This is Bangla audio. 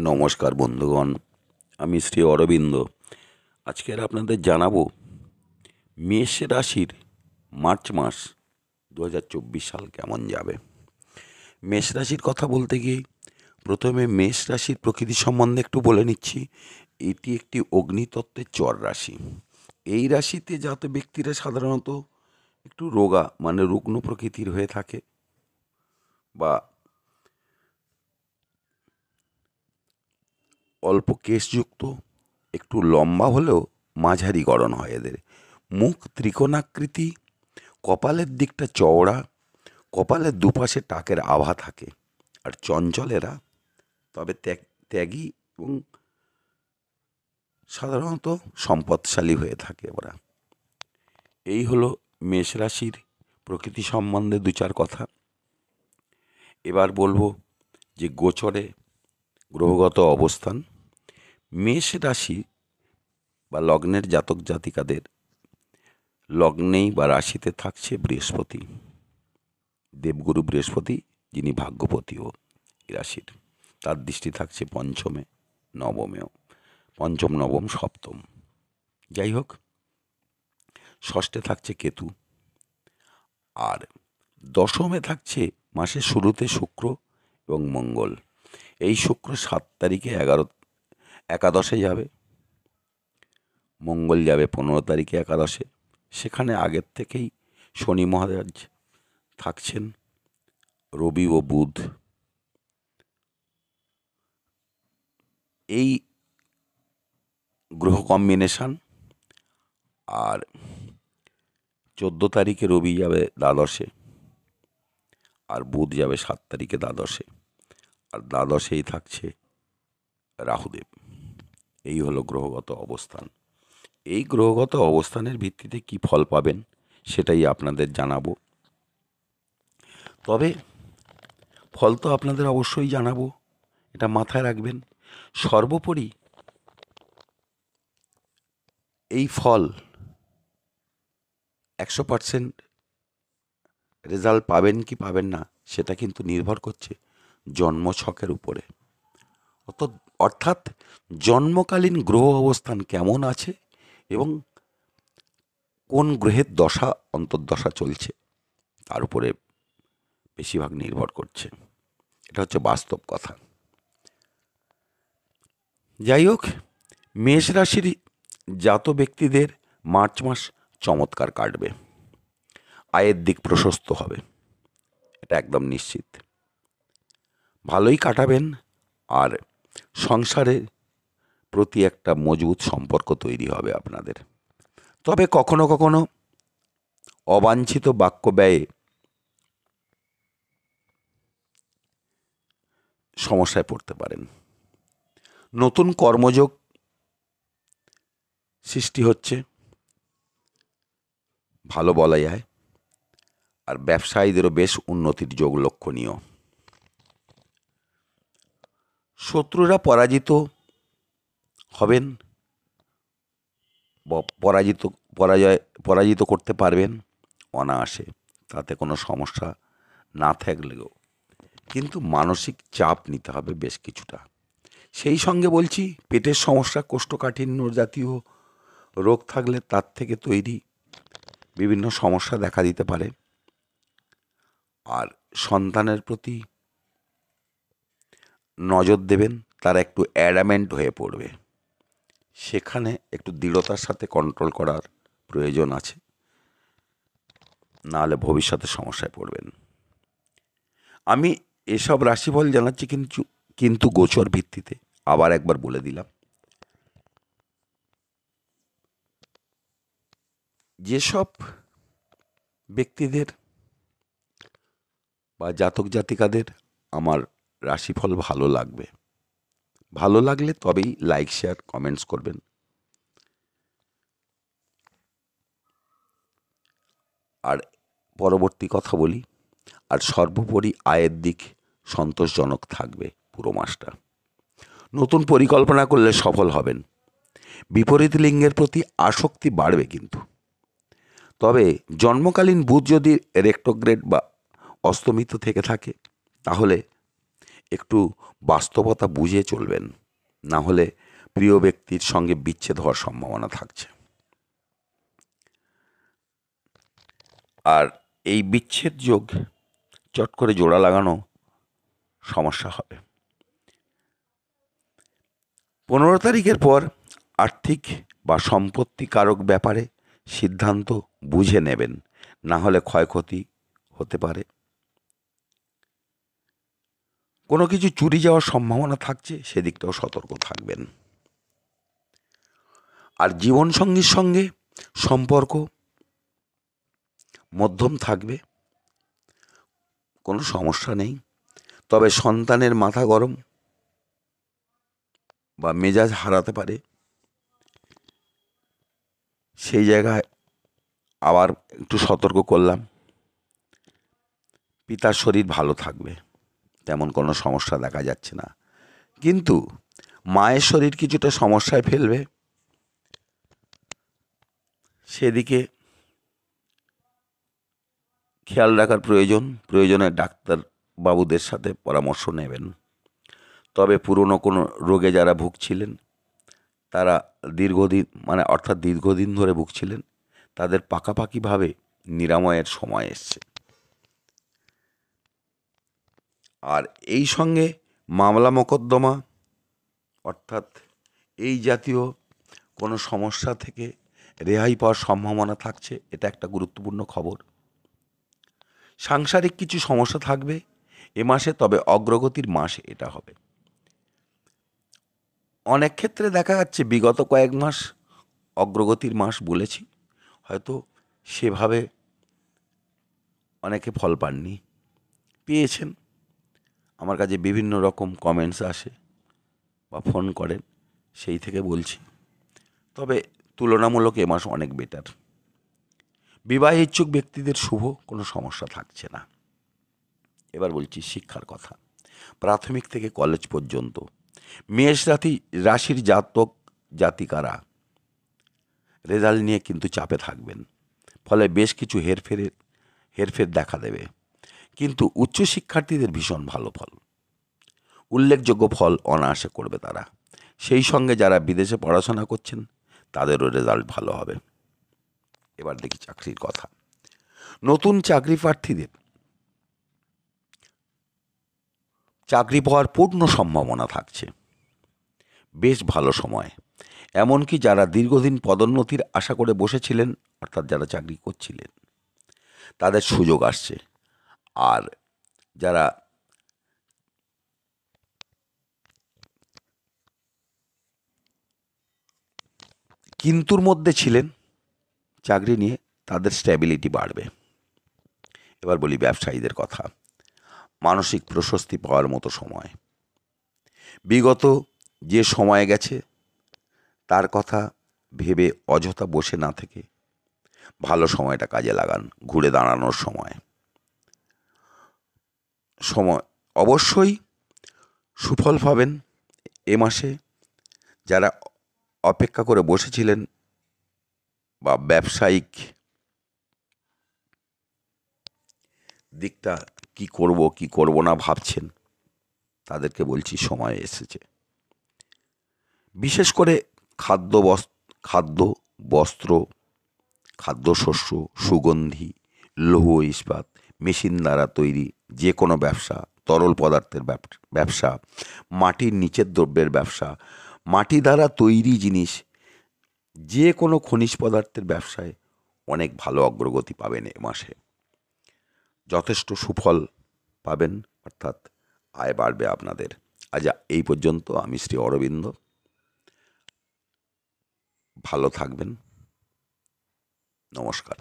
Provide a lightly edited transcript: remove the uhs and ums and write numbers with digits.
নমস্কার বন্ধুগণ, আমি শ্রী অরবিন্দ। আজকের আপনাদের জানাবো মেষ রাশির মার্চ মাস 2024 সাল কেমন যাবে। মেষ রাশির কথা বলতে গিয়ে প্রথমে মেষ রাশির প্রকৃতি সম্বন্ধে একটু বলে নিচ্ছি। এটি একটি অগ্নিতত্ত্বের চর রাশি। এই রাশিতে জাত ব্যক্তিরা সাধারণত একটু রোগা মানে রুগ্ন প্রকৃতির হয়ে থাকে, বা অল্প কেশযুক্ত, একটু লম্বা হলেও মাঝারি গড়ন হয় এদের। মুখ ত্রিকোণাকৃতি, কপালের দিকটা চওড়া, কপালের দুপাশে টাকের আভা থাকে। আর চঞ্চলেরা, তবে ত্যাগী এবং সাধারণত সম্পদশালী হয়ে থাকে ওরা। এই হলো মেষ রাশির প্রকৃতি সম্বন্ধে দু চার কথা। এবার বলবো যে গোচরে গ্রহগত অবস্থান। মেষ রাশি বা লগ্নের জাতক জাতিকাদের লগ্নেই বা রাশিতে থাকছে বৃহস্পতি, দেবগুরু বৃহস্পতি, যিনি ভাগ্যপতিও এই রাশির। তার দৃষ্টি থাকছে পঞ্চমে, নবমেও, পঞ্চম, নবম, সপ্তম। যাই হোক, ষষ্ঠে থাকছে কেতু, আর দশমে থাকছে মাসের শুরুতে শুক্র এবং মঙ্গল। এই শুক্র 7 তারিখে একাদশে যাবে, মঙ্গল যাবে 15 তারিখে একাদশে। সেখানে আগের থেকেই শনি মহারাজ থাকছেন, রবি ও বুধ। এই গ্রহ কম্বিনেশন। আর 14 তারিখে রবি যাবে দ্বাদশে, আর বুধ যাবে 7 তারিখে দ্বাদশে, আর দ্বাদশেই থাকছে রাহুদেব। এই হলো গ্রহগত অবস্থান। এই গ্রহগত অবস্থানের ভিত্তিতে কি ফল পাবেন সেটাই আপনাদের জানাবো। তবে ফল তো আপনাদের অবশ্যই জানাবো, এটা মাথায় রাখবেন। সর্বোপরি এই ফল 100% রেজাল্ট পাবেন কি পাবেন না সেটা কিন্তু নির্ভর করছে জন্মছকের উপরে। অর্থাৎ জন্মকালীন গ্রহ অবস্থান কেমন আছে এবং কোন গ্রহের দশা অন্তর্দশা চলছে তার উপরে বেশিরভাগ নির্ভর করছে। এটা হচ্ছে বাস্তব কথা। যাই হোক, মেষ রাশির জাত ব্যক্তিদের মার্চ মাস চমৎকার কাটবে। আয়ের দিক প্রশস্ত হবে, এটা একদম নিশ্চিত। ভালোই কাটাবেন, আর সংসারের প্রতি একটা মজবুত সম্পর্ক তৈরি হবে আপনাদের। তবে কখনো কখনো অবাঞ্ছিত বাক্য ব্যয়ে সমস্যায় পড়তে পারেন। নতুন কর্মযোগ সৃষ্টি হচ্ছে, ভালো বলা যায়। আর ব্যবসায়ীদেরও বেশ উন্নতির যোগ লক্ষণীয়। শত্রুরা হবেন, পরাজিত করতে পারবেন অনায়াসে, তাতে কোনো সমস্যা না থাকলেও কিন্তু মানসিক চাপ নিতে হবে বেশ কিছুটা। সেই সঙ্গে বলছি, পেটের সমস্যা, কোষ্ঠকাঠিন্য জাতীয় রোগ থাকলে তার থেকে তৈরি বিভিন্ন সমস্যা দেখা দিতে পারে। আর সন্তানের প্রতি নজর দেবেন, তারা একটু অ্যাডামেন্ট হয়ে পড়বে, সেখানে একটু দৃঢ়তার সাথে কন্ট্রোল করার প্রয়োজন আছে, নাহলে ভবিষ্যতে সমস্যায় পড়বেন। আমি এসব রাশিফল জানাচ্ছি কিন্তু গোচর ভিত্তিতে। আবার একবার বলে দিলাম, যেসব ব্যক্তিদের বা জাতক জাতিকাদের আমার রাশিফল ভালো লাগলে তবেই লাইক, শেয়ার, কমেন্টস করবেন। আর পরবর্তী কথা বলি, আর সর্বোপরি আয়ের দিক সন্তোষজনক থাকবে পুরো মাসটা। নতুন পরিকল্পনা করলে সফল হবেন। বিপরীত লিঙ্গের প্রতি আসক্তি বাড়বে কিন্তু। তবে জন্মকালীন বুধ যদি রেট্রোগ্রেড বা অস্তমিত থেকে থাকে, তাহলে একটু বাস্তবতা বুঝে চলবেন, না হলে প্রিয় ব্যক্তির সঙ্গে বিচ্ছেদ হওয়ার সম্ভাবনা থাকছে। আর এই বিচ্ছেদ যোগ চট করে জোড়া লাগানো সমস্যা হবে। 15 তারিখের পর আর্থিক বা সম্পত্তি কারক ব্যাপারে সিদ্ধান্ত বুঝে নেবেন, না হলে ক্ষয়ক্ষতি হতে পারে। কোনো কিছু চুরি যাওয়ার সম্ভাবনা থাকছে, সেদিকটাও সতর্ক থাকবেন। আর জীবনসঙ্গীর সঙ্গে সম্পর্ক মধ্যম থাকবে, কোনো সমস্যা নেই। তবে সন্তানের মাথা গরম বা মেজাজ হারাতে পারে, সেই জায়গায় আবার একটু সতর্ক করলাম। পিতার শরীর ভালো থাকবে, তেমন কোনো সমস্যা দেখা যাচ্ছে না, কিন্তু মায়ের শরীর কিছুটা সমস্যায় ফেলবে, সেদিকে খেয়াল রাখার প্রয়োজনে ডাক্তার বাবুদের সাথে পরামর্শ নেবেন। তবে পুরনো কোনো রোগে যারা ভুগছিলেন, তারা দীর্ঘদিন ধরে ভুগছিলেন, তাদের পাকাপাকিভাবে নিরাময়ের সময় এসছে। আর এই সঙ্গে মামলা মোকদ্দমা অর্থাৎ এই জাতীয় কোনো সমস্যা থেকে রেহাই পাওয়ার সম্ভাবনা থাকছে, এটা একটা গুরুত্বপূর্ণ খবর। সাংসারিক কিছু সমস্যা থাকবে এ মাসে, তবে অগ্রগতির মাস এটা হবে। অনেক ক্ষেত্রে দেখা যাচ্ছে বিগত কয়েক মাস অগ্রগতির মাস বলেছি, হয়তো সেভাবে অনেকে ফল পাননি, পেয়েছেন। আমার কাছে বিভিন্ন রকম কমেন্টস আসে বা ফোন করেন, সেই থেকে বলছি। তবে তুলনামূলক এ মাস অনেক বেটার। বিবাহে ইচ্ছুক ব্যক্তিদের শুভ কোনো সমস্যা থাকছে না। এবার বলছি শিক্ষার কথা। প্রাথমিক থেকে কলেজ পর্যন্ত মেষ রাশির জাতক জাতিকারা রেজাল্ট নিয়ে কিন্তু চাপে থাকবেন, ফলে বেশ কিছু হেরফের দেখা দেবে। কিন্তু উচ্চশিক্ষার্থীদের ভীষণ ভালো ফল, উল্লেখযোগ্য ফল অনায়াসে করবে তারা। সেই সঙ্গে যারা বিদেশে পড়াশোনা করছেন, তাদেরও রেজাল্ট ভালো হবে। এবার দেখি চাকরির কথা। নতুন চাকরি প্রার্থীদের চাকরি পাওয়ার পূর্ণ সম্ভাবনা থাকছে, বেশ ভালো সময়। এমনকি যারা দীর্ঘদিন পদোন্নতির আশা করে বসেছিলেন, অর্থাৎ যারা চাকরি করছিলেন, তাদের সুযোগ আসছে। আর যারা কিন্তুর মধ্যে ছিলেন চাকরি নিয়ে, তাদের স্ট্যাবিলিটি বাড়বে। এবার বলি ব্যবসায়ীদের কথা। মানসিক প্রশস্তি পাওয়ার মতো সময়। বিগত যে সময় গেছে তার কথা ভেবে অযথা বসে না থেকে ভালো সময়টা কাজে লাগান, ঘুরে দাঁড়ানোর সময় অবশ্যই সুফল পাবেন এ মাসে। যারা অপেক্ষা করে বসেছিলেন বা ব্যবসায়িক দিকটা কি করব না ভাবছেন, তাদেরকে বলছি সময় এসেছে। বিশেষ করে খাদ্য, বস্ত্র, খাদ্যশস্য, সুগন্ধি, লৌহ ইস্পাত, মেশিন দ্বারা তৈরি যে কোনো ব্যবসা, তরল পদার্থের ব্যবসা, মাটির নিচের দ্রব্যের ব্যবসা, মাটি দ্বারা তৈরি জিনিস, যে কোনো খনিজ পদার্থের ব্যবসায় অনেক ভালো অগ্রগতি পাবেন এ মাসে। যথেষ্ট সুফল পাবেন, অর্থাৎ আয় বাড়বে আপনাদের। আজ এই পর্যন্ত। আমি শ্রী অরবিন্দ। ভালো থাকবেন। নমস্কার।